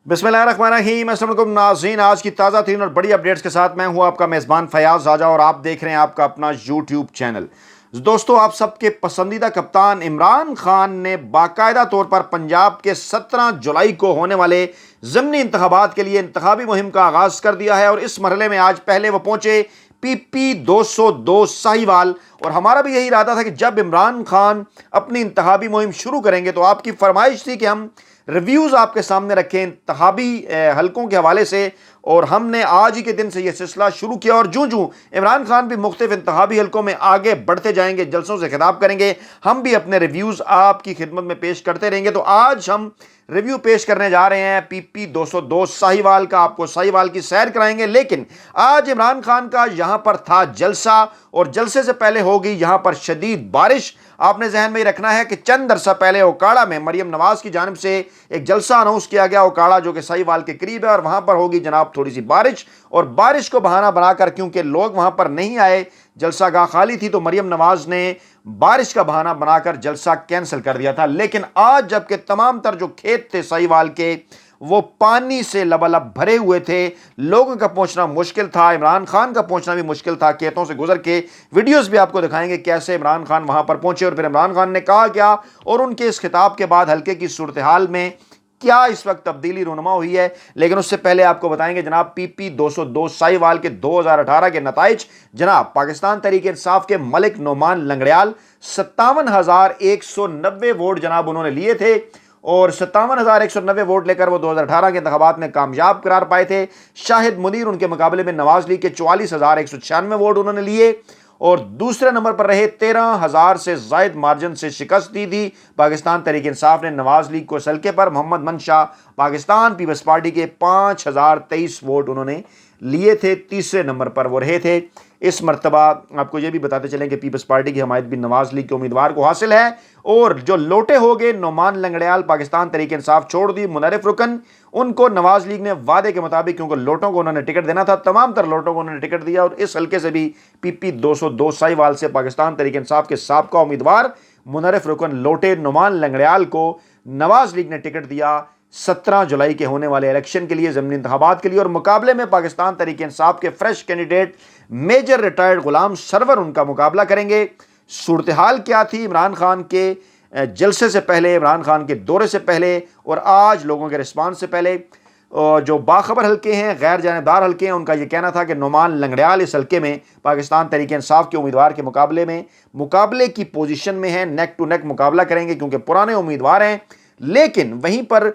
बिस्मिल्लाहिर्रहमानिर्रहीम। अस्सलाम वालेकुम नाज़रीन, आज की ताज़ा तरीन और बड़ी अपडेट्स के साथ मैं हूं आपका मेज़बान फयाज़ आजा और आप देख रहे हैं आपका अपना यूट्यूब चैनल। दोस्तों, आप सबके पसंदीदा कप्तान इमरान खान ने बाकायदा तौर पर पंजाब के 17 जुलाई को होने वाले ज़िमनी इंतखाबात के लिए इंतखाबी मुहिम का आगाज़ कर दिया है और इस मरहले में आज पहले वो पहुंचे PP 202 साहिवाल। और हमारा भी यही इरादा था कि जब इमरान खान अपनी इंतखाबी मुहिम शुरू करेंगे तो आपकी फरमाइश थी कि हम रिव्यूज़ आपके सामने रखें इंतखाबी हलकों के हवाले से, और हमने आज ही के दिन से यह सिलसिला शुरू किया। और जूं जूं इमरान खान भी मुख्तलिफ इंतखाबी हलकों में आगे बढ़ते जाएंगे, जलसों से खिताब करेंगे, हम भी अपने रिव्यूज़ आपकी खिदमत में पेश करते रहेंगे। तो आज हम रिव्यू पेश करने जा रहे हैं PP 202 साहिवाल का। आपको साहिवाल की सैर कराएंगे, लेकिन आज इमरान खान का यहां पर था जलसा और जलसे से पहले होगी यहां पर शदीद बारिश। आपने जहन में रखना है कि चंद अरसा पहले ओकाड़ा में मरियम नवाज की जानिब से एक जलसा अनाउंस किया गया, ओकाड़ा जो कि साहिवाल के करीब है, और वहां पर होगी जनाब थोड़ी सी बारिश। और बारिश को बहाना बनाकर, क्योंकि लोग वहां पर नहीं आए, जलसा गाह खाली थी, तो मरियम नवाज ने बारिश का बहाना बनाकर जलसा कैंसिल कर दिया था। लेकिन आज जबकि तमाम तर जो खेत थे साहिवाल के वो पानी से लबालब भरे हुए थे, लोगों का पहुंचना मुश्किल था, इमरान खान का पहुंचना भी मुश्किल था। खेतों से गुजर के वीडियोस भी आपको दिखाएंगे कैसे इमरान खान वहां पर पहुंचे और फिर इमरान खान ने कहा क्या, और उनके इस खिताब के बाद हल्के की सूरत हाल में क्या इस वक्त तब्दीली रूनुमा हुई है। लेकिन उससे पहले आपको बताएंगे जनाब PP 202 साहिवाल के 2018 के नताइज। जनाब पाकिस्तान तहरीक इंसाफ के मलिक नोमान लंगड़ियाल 57,190 वोट जनाब उन्होंने लिए थे, और 57,190 वोट लेकर वो 2018 के इंतखाबात में कामयाब करार पाए थे। शाहिद मुनीर उनके मुकाबले में नवाज लीग के 44,196 वोट उन्होंने लिए, और दूसरे नंबर पर रहे। 13,000 से जायद मार्जिन से शिकस्त दी थी पाकिस्तान तहरीक इंसाफ ने नवाज लीग को इस हल्के पर। मोहम्मद मंशा पाकिस्तान पीपल्स पार्टी के 5,023 वोट उन्होंने लिए थे, तीसरे नंबर पर वो रहे थे। इस मरतबा आपको यह भी बताते चलें कि पीपल्स पार्टी की हमायत भी नवाज लीग के उम्मीदवार को हासिल है। और जो लोटे हो गए, नोमान लंगड़ियाल पाकिस्तान तहरीक इंसाफ छोड़ दी, मुनर्रिफ रुकन उनको नवाज लीग ने वादे के मुताबिक, क्योंकि लोटों को उन्होंने टिकट देना था, तमाम तर लोटों को उन्होंने टिकट दिया, और इस हल्के से भी PP 202 साहिवाल से पाकिस्तान तहरीक इंसाफ के साबका उम्मीदवार मुनर्रिफ रुकन लोटे नोमान लंगड़ियाल को नवाज लीग ने टिकट दिया 17 जुलाई के होने वाले इलेक्शन के लिए, ज़िमनी इंतखाबात के लिए। और मुकाबले में पाकिस्तान तहरीक इंसाफ के फ्रेश कैंडिडेट मेजर रिटायर्ड गुलाम सरवर उनका मुकाबला करेंगे। सूरत हाल क्या थी इमरान खान के जलसे से पहले, इमरान खान के दौरे से पहले और आज लोगों के रिस्पांस से पहले? जो बाखबर हल्के हैं, गैर जानिबदार हल्के हैं, उनका यह कहना था कि नोमान लंगड़ियाल इस हल्के में पाकिस्तान तहरीक इंसाफ के उम्मीदवार के मुकाबले में मुकाबले की पोजीशन में है, नेक टू नेक मुकाबला करेंगे क्योंकि पुराने उम्मीदवार हैं। लेकिन वहीं पर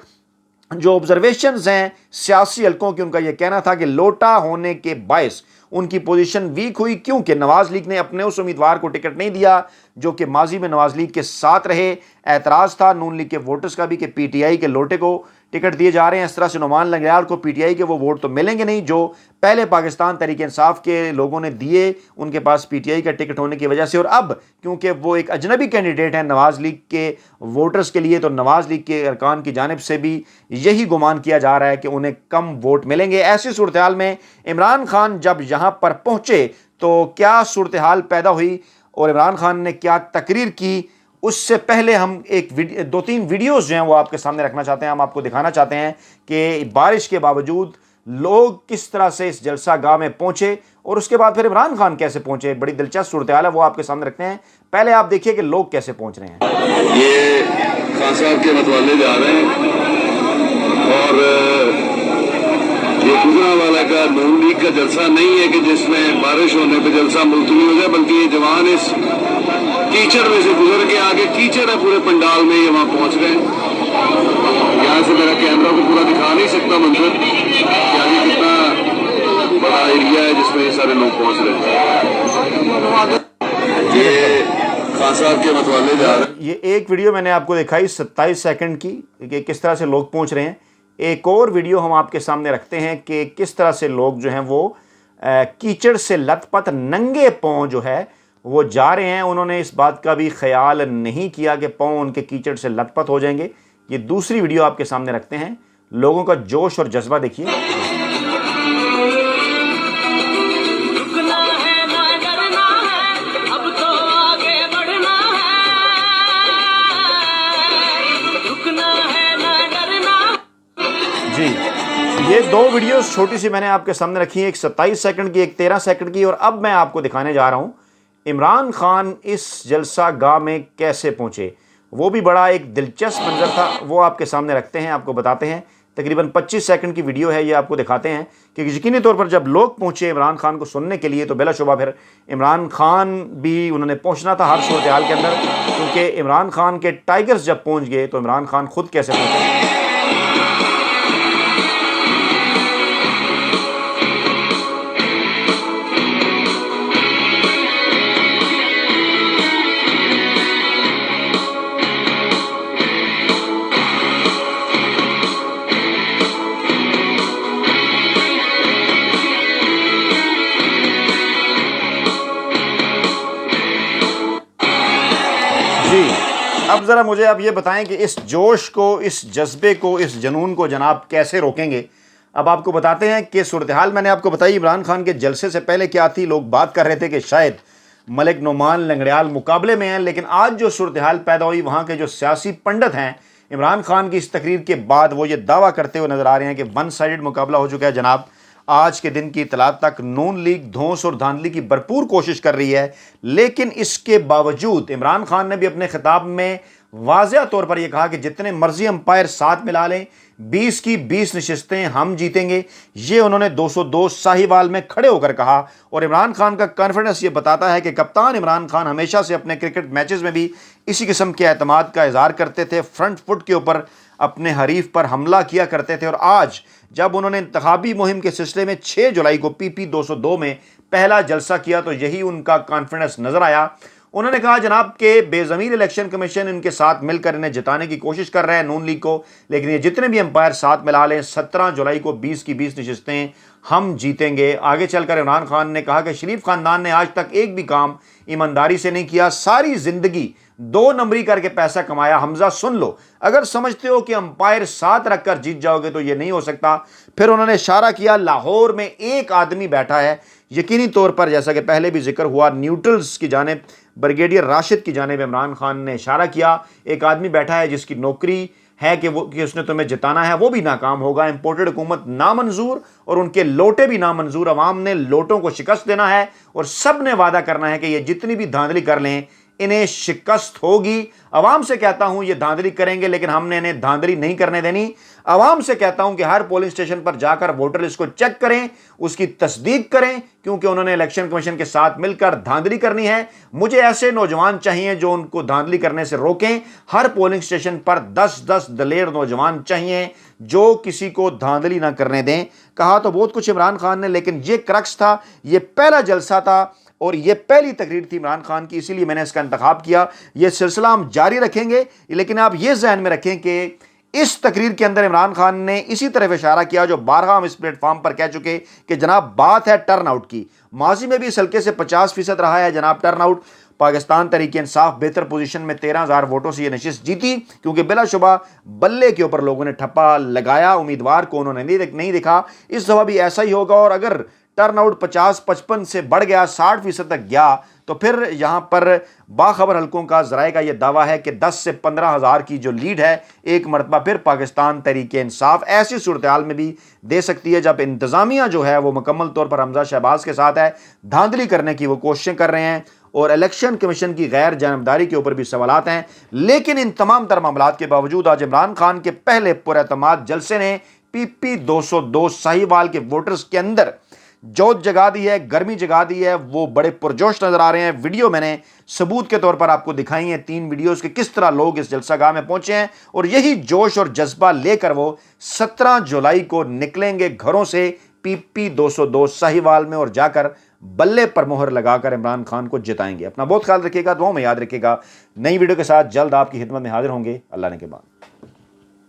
जो ऑब्जर्वेशंस हैं सियासी हलकों की, उनका यह कहना था कि लोटा होने के बायस उनकी पोजीशन वीक हुई, क्योंकि नवाज लीग ने अपने उस उम्मीदवार को टिकट नहीं दिया जो कि माजी में नवाज लीग के साथ रहे। एतराज़ था नून लीग के वोटर्स का भी कि PTI के लोटे को टिकट दिए जा रहे हैं। इस तरह से नोमान लंगड़ियाल को PTI के वो वोट तो मिलेंगे नहीं जो पहले पाकिस्तान तहरीक इंसाफ के लोगों ने दिए उनके पास PTI का टिकट होने की वजह से। और अब क्योंकि वो एक अजनबी कैंडिडेट है नवाज लीग के वोटर्स के लिए, तो नवाज लीग के अरकान की जानिब से भी यही गुमान किया जा रहा है कि उन्हें कम वोट मिलेंगे। ऐसी सूरत हाल में इमरान खान जब यहाँ पर पहुंचे तो क्या सूरत हाल पैदा हुई और इमरान खान ने क्या तकरीर की, उससे पहले हम एक 2-3 वीडियोस जो हैं वो आपके सामने रखना चाहते हैं। हम आपको दिखाना चाहते हैं कि बारिश के बावजूद लोग किस तरह से इस जलसा गाह में पहुंचे और उसके बाद फिर इमरान खान कैसे पहुंचे। बड़ी दिलचस्प सूरत हाल है, वो आपके सामने रखते हैं। पहले आप देखिए कि लोग कैसे पहुंच रहे हैं। ये खान साहब के मतवाले जा रहे हैं और ये गुजरांवाला का नून लीग का जलसा नहीं है कि जिसमें बारिश होने पर जलसा मुलतवी हो जाए, बल्कि ये जवान इस कीचड़ में से गुजर के आगे, कीचड़ है पूरे पंडाल में, ये वहां पहुंच रहे हैं। यहाँ से मेरा कैमरा को पूरा दिखा नहीं सकता मंजर कि आगे कितना बड़ा एरिया है जिसमें ये सारे लोग पहुंच रहे हैं। ये खान साहब के मतवाले जा रहे हैं। ये एक वीडियो मैंने आपको दिखाई 27 सेकंड की कि किस तरह से लोग पहुंच रहे हैं। एक और वीडियो हम आपके सामने रखते हैं कि किस तरह से लोग जो हैं वो कीचड़ से लथपथ नंगे पांव जो है वो जा रहे हैं। उन्होंने इस बात का भी ख्याल नहीं किया कि पांव उनके कीचड़ से लथपथ हो जाएंगे। ये दूसरी वीडियो आपके सामने रखते हैं। लोगों का जोश और जज्बा देखिए। जी, ये दो वीडियोस छोटी सी मैंने आपके सामने रखी है, एक 27 सेकंड की, एक 13 सेकंड की। और अब मैं आपको दिखाने जा रहा हूँ इमरान खान इस जलसा गाह में कैसे पहुँचे। वो भी बड़ा एक दिलचस्प मंजर था, वो आपके सामने रखते हैं, आपको बताते हैं। तकरीबन 25 सेकंड की वीडियो है ये, आपको दिखाते हैं कि यकीनी तौर पर जब लोग पहुँचे इमरान खान को सुनने के लिए, तो बिलाशुबा फिर इमरान खान भी उन्होंने पहुँचना था हर सूरत हाल के अंदर, क्योंकि इमरान खान के टाइगर्स जब पहुँच गए तो इमरान खान खुद कैसे पहुँचे। जी, अब ज़रा मुझे आप ये बताएं कि इस जोश को, इस जज्बे को, इस जुनून को जनाब कैसे रोकेंगे। अब आपको बताते हैं कि सूरत हाल मैंने आपको बताई इमरान खान के जलसे से पहले क्या थी। लोग बात कर रहे थे कि शायद मलिक नोमान लंगड़ियाल मुकाबले में हैं, लेकिन आज जो सूरत हाल पैदा हुई, वहाँ के जो सियासी पंडित हैं इमरान खान की इस तकरीर के बाद वो ये दावा करते हुए नज़र आ रहे हैं कि वन साइडेड मुकाबला हो चुका है जनाब। आज के दिन की इतलात तक नून लीग धौंस और धांधली की भरपूर कोशिश कर रही है, लेकिन इसके बावजूद इमरान खान ने भी अपने खिताब में वाज़ेह तौर पर यह कहा कि जितने मर्जी अंपायर साथ मिला लें, 20 की 20 नशिस्तें हम जीतेंगे। ये उन्होंने 202 साहिवाल में खड़े होकर कहा। और इमरान खान का कॉन्फिडेंस ये बताता है कि कप्तान इमरान खान हमेशा से अपने क्रिकेट मैचेस में भी इसी किस्म के एतमाद का इजहार करते थे, फ्रंट फुट के ऊपर अपने हरीफ पर हमला किया करते थे। और आज जब उन्होंने इंतखाबी मुहिम के सिलसिले में 6 जुलाई को PP 202 में पहला जलसा किया, तो यही उनका कॉन्फिडेंस नजर आया। उन्होंने कहा जनाब के बेज़मीर इलेक्शन कमीशन इनके साथ मिलकर इन्हें जिताने की कोशिश कर रहे हैं नून लीग को, लेकिन ये जितने भी अंपायर साथ मिला लें, 17 जुलाई को 20 की 20 नशिस्तें हम जीतेंगे। आगे चलकर इमरान खान ने कहा कि शरीफ खानदान ने आज तक एक भी काम ईमानदारी से नहीं किया, सारी जिंदगी 2 नंबरी करके पैसा कमाया। हमजा सुन लो, अगर समझते हो कि अंपायर साथ रखकर जीत जाओगे तो ये नहीं हो सकता। फिर उन्होंने इशारा किया लाहौर में एक आदमी बैठा है, यकीनी तौर पर जैसा कि पहले भी जिक्र हुआ, न्यूट्रल्स की जानिब ब्रिगेडियर राशिद की जानिब इमरान खान ने इशारा किया, एक आदमी बैठा है जिसकी नौकरी है कि उसने तुम्हें जिताना है, वो भी नाकाम होगा। इंपोर्टेड हुकूमत नामंजूर और उनके लोटे भी नामंजूर। अवाम ने लोटों को शिकस्त देना है और सब ने वादा करना है कि ये जितनी भी धांधली कर लें इन्हें शिकस्त होगी। अवाम से कहता हूं ये धांधली करेंगे, लेकिन हमने इन्हें धांधली नहीं करने देनी। अवाम से कहता हूं कि हर पोलिंग स्टेशन पर जाकर वोटर लिस्ट को चेक करें, उसकी तस्दीक करें, क्योंकि उन्होंने इलेक्शन कमीशन के साथ मिलकर धांधली करनी है। मुझे ऐसे नौजवान चाहिए जो उनको धांधली करने से रोकें। हर पोलिंग स्टेशन पर 10-10 दलेर नौजवान चाहिए जो किसी को धांधली ना करने दें। कहा तो बहुत कुछ इमरान खान ने, लेकिन ये क्रक्स था, ये पहला जलसा था और ये पहली तकरीर थी इमरान खान की, इसीलिए मैंने इसका इंतखाब किया। ये सिलसिला हम जारी रखेंगे, लेकिन आप ये जहन में रखें कि इस तकरीर के अंदर इमरान खान ने इसी तरफ इशारा किया जो बारहा हम इस प्लेटफॉर्म पर कह चुके कि जनाब बात है टर्नआउट की। माजी में भी इस हल्के से 50% रहा है जनाब टर्नआउट। पाकिस्तान तहरीक इंसाफ बेहतर पोजीशन में 13,000 वोटों से ये नशिस्त जीती, क्योंकि बिलाशुबा बल्ले के ऊपर लोगों ने ठप्पा लगाया, उम्मीदवार को उन्होंने नहीं दिखा। इस दफा भी ऐसा ही होगा, और अगर टर्नआउट 50-55 से बढ़ गया, 60% तक गया, तो फिर यहां पर बाखबर हलकों का जराए का यह दावा है कि 10 से 15,000 की जो लीड है एक मरतबा फिर पाकिस्तान तहरीक इंसाफ ऐसी सूरत हाल में भी दे सकती है जब इंतजामिया जो है वो मुकम्मल तौर पर हमजा शहबाज के साथ है, धांधली करने की वो कोशिशें कर रहे हैं और इलेक्शन कमीशन की गैर जानबदारी के ऊपर भी सवालात हैं। लेकिन इन तमाम तर मामलात के बावजूद आज इमरान खान के पहले पुरएतमाद जलसे ने PP 202 साहिवाल के वोटर्स के अंदर जोत जगा दी है, गर्मी जगा दी है। वो बड़े पुरजोश नजर आ रहे हैं। वीडियो मैंने सबूत के तौर पर आपको दिखाई है, 3 वीडियोस के किस तरह लोग इस जलसागाह में पहुंचे हैं, और यही जोश और जज्बा लेकर वो 17 जुलाई को निकलेंगे घरों से PP 202 साहिवाल में और जाकर बल्ले पर मोहर लगाकर इमरान खान को जिताएंगे। अपना बहुत ख्याल रखिएगा, दुआओं में याद रखिएगा। नई वीडियो के साथ जल्द आपकी खिदमत में हाजिर होंगे। अल्लाह ने के बाद।